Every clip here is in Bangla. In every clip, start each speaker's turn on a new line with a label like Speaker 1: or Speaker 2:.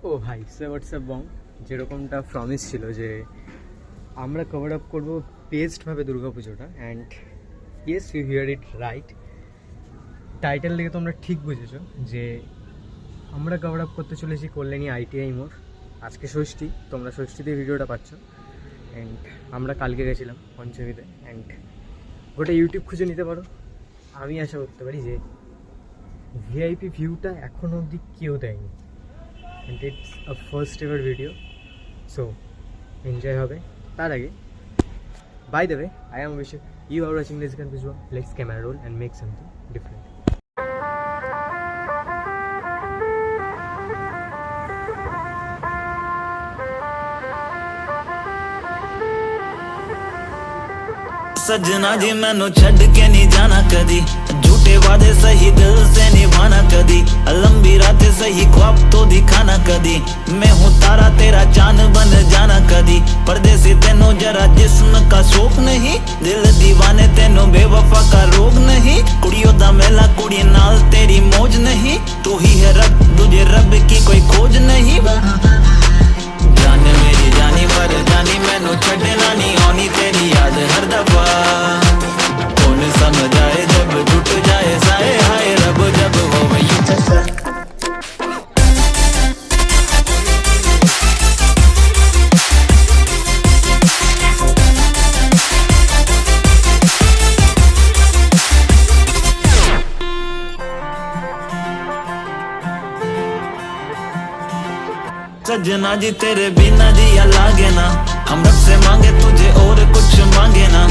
Speaker 1: ও ভাই সে হোয়াটসঅ্যাপ বং যেরকমটা প্রমিস ছিল যে আমরা কভার আপ করবো বেস্টভাবে দুর্গাপুজোটা। And yes you hear it right, title দেখে তোমরা ঠিক বুঝেছো যে আমরা কভার আপ করতে চলেছি কল্যাণী ITI মোড়। আজকে ষষ্ঠী, তোমরা ষষ্ঠীতে ভিডিওটা পাচ্ছ। অ্যান্ড আমরা কালকে গেছিলাম পঞ্চমীতে। অ্যান্ড গোটা ইউটিউব খুঁজে নিতে পারো। আমি আশা করতে পারি যে ভিআইপি ভিউটা এখনও অবধি কেউ দেয়নি। And it's a first ever video, so enjoy হবে। তার আগে by the way, I am Abhishek, you are watching this visual. Let's camera roll and make something different.
Speaker 2: सजना जी मैनू छड़ के नहीं जाना कदी, झूठे वादे सही दिल से निभाना कदी, लंबी रातें सही ख्वाब तो दिखाना कदी, मैं हूँ तारा तेरा चांद बन जाना कदी, परदेसी तेनू जरा जिस्म का शौक नहीं, दिल दीवाने तेनू बेवफा का रोग नहीं, कुड़ियों दा मेला कुड़ी नाल तेरी मौज नहीं, तू ही है रब तुझे रब की कोई खोज नहीं। जान मेरी जानी पर जानी मैनू छड़ना नहीं आनी तेरी याद हर दफा, कौन समझाए जब टूट जाए साए हाय रब जब हो वही। सजना जी तेरे बिना जिया लागे ना, हम रब से मांगे तुझे और कुछ मांगे ना,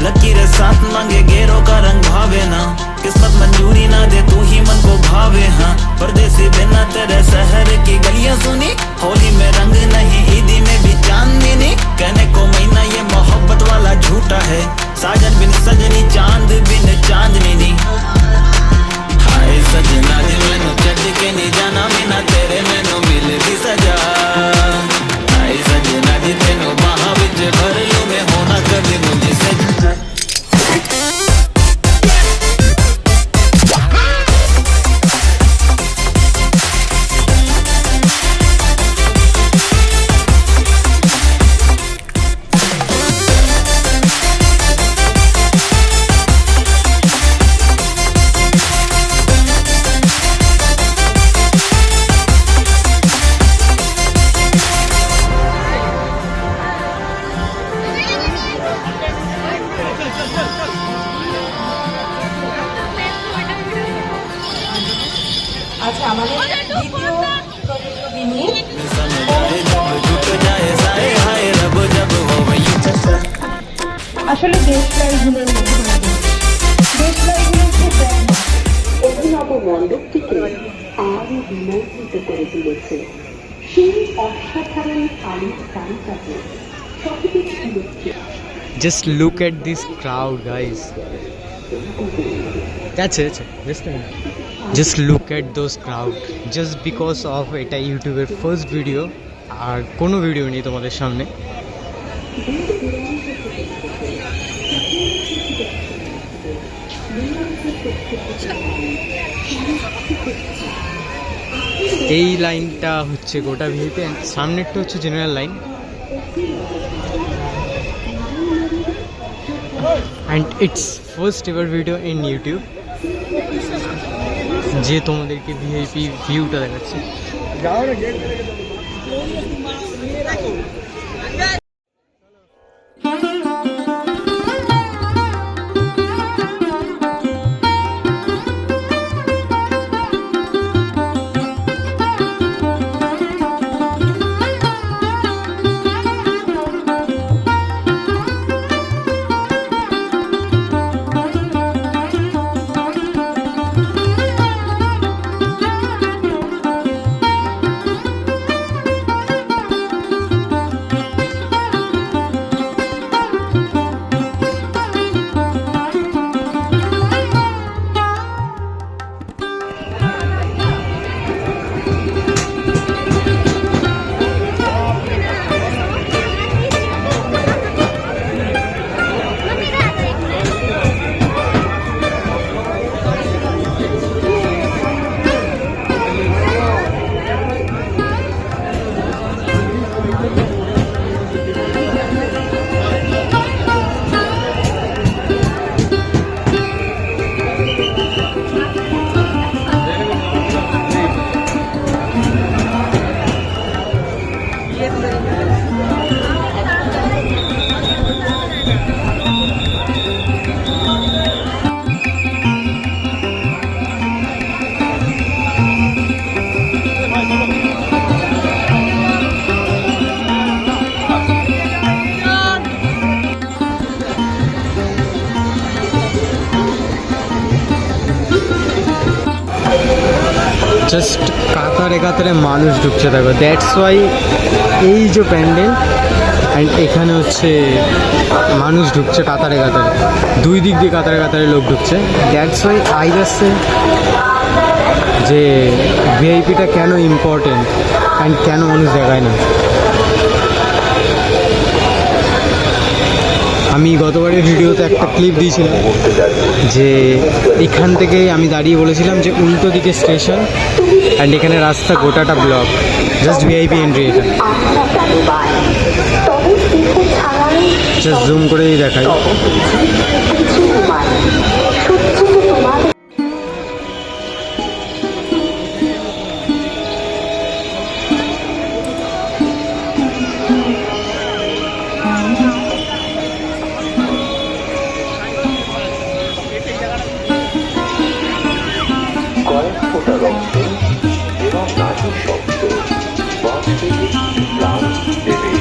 Speaker 2: लकीरें साथ मांगे गेरों का रंग भावे ना, किस्मत मंजूरी ना दे तू ही मन को भावे। हाँ परदेसी बिना तेरे शहर की गलियां सुनी, होली में रंग नहीं ईदी में भी चांदनी नहीं, कहने को महीना ये मोहब्बत वाला झूठा है, साजन बिन सजनी चांद बिन चांदनी नहीं। हाय सजना जी मैनू छड़ के नहीं जाना, बिना तेरे मैनू मिल भी सजा, हाय सजना जी तेनू बाहां विच भर लूं मैं होना कभी मुझे से।
Speaker 3: আচ্ছা আমাদের দ্বিতীয় প্রতিযোগিনী আসলে দেশলাইগুলোর খুব অভিনব মণ্ডপটিকে আরো বিমোহিত করে তুলেছে। সেই অসাধারণ আলোর তালিকাতে সবকিছু ছিল।
Speaker 1: Just look at this crowd, guys. That's it. Just look at those crowd. Just because of এটা ইউটিউবের ফার্স্ট ভিডিও, আর কোনো ভিডিও নেই তোমাদের সামনে। এই লাইনটা হচ্ছে গোটা ভিউতে, সামনেরটা হচ্ছে general line. And its first ever video in YouTube যে তোমাদেরকে ভিআইপি ভিউটা দেখাচ্ছে। জাস্ট কাতারে কাতারে মানুষ ঢুকছে, দেখো দ্যাটস ওয়াই এই যে প্যান্ডেল অ্যান্ড এখানে হচ্ছে মানুষ ঢুকছে কাতারে কাতারে, দুই দিক দিয়ে কাতারে কাতারে লোক ঢুকছে। দ্যাটস ওয়াই আই যাচ্ছে যে ভিআইপিটা কেন ইম্পর্টেন্ট অ্যান্ড কেন মানুষ দেখায় না। আমি গতবারের ভিডিওতে একটা ক্লিপ দিয়েছিলাম যে এখান থেকেই আমি দাঁড়িয়ে বলেছিলাম যে উল্টো দিকে স্টেশন অ্যান্ড এখানে রাস্তা গোটাটা ব্লক, জাস্ট ভিআইপি এন্ট্রি এটা। জাস্ট জুম করেই দেখাই।
Speaker 4: কয়েক ফোঁটা রক্ত এবং নাচের শব্দ বাস্তবে প্রাণ দেবে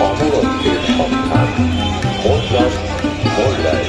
Speaker 4: অমরত্বের সন্ধান। মোল্লার মোল্লায়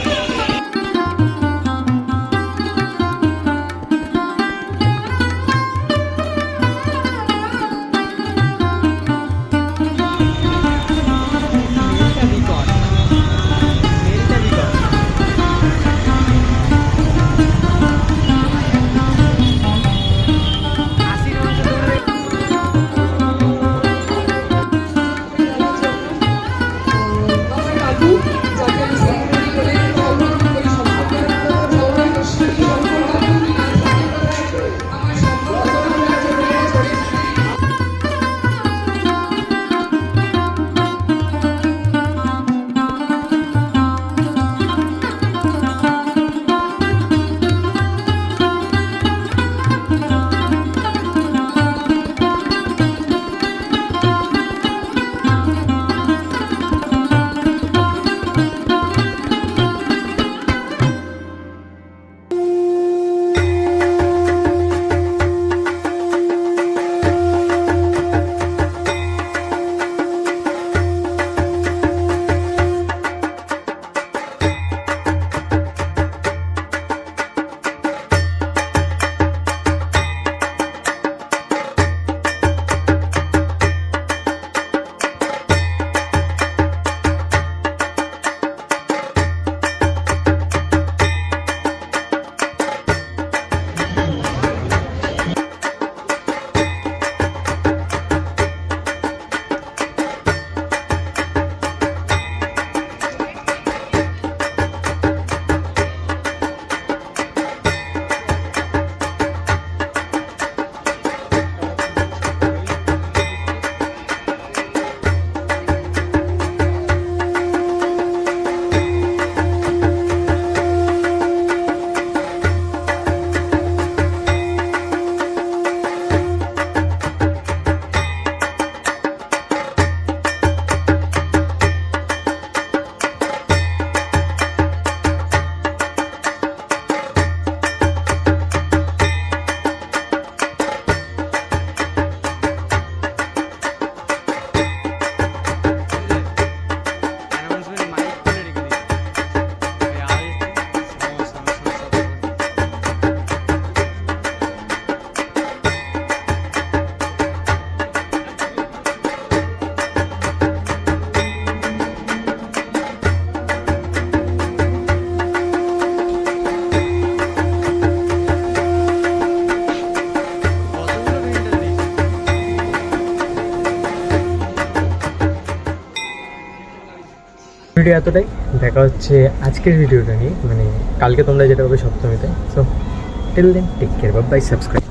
Speaker 1: ভিডিও এতটাই, দেখা হচ্ছে আজকের ভিডিওটা নিয়ে, মানে কালকে তোমরা যেটা পাবে সপ্তমীতে। So till then take care, bye, subscribe.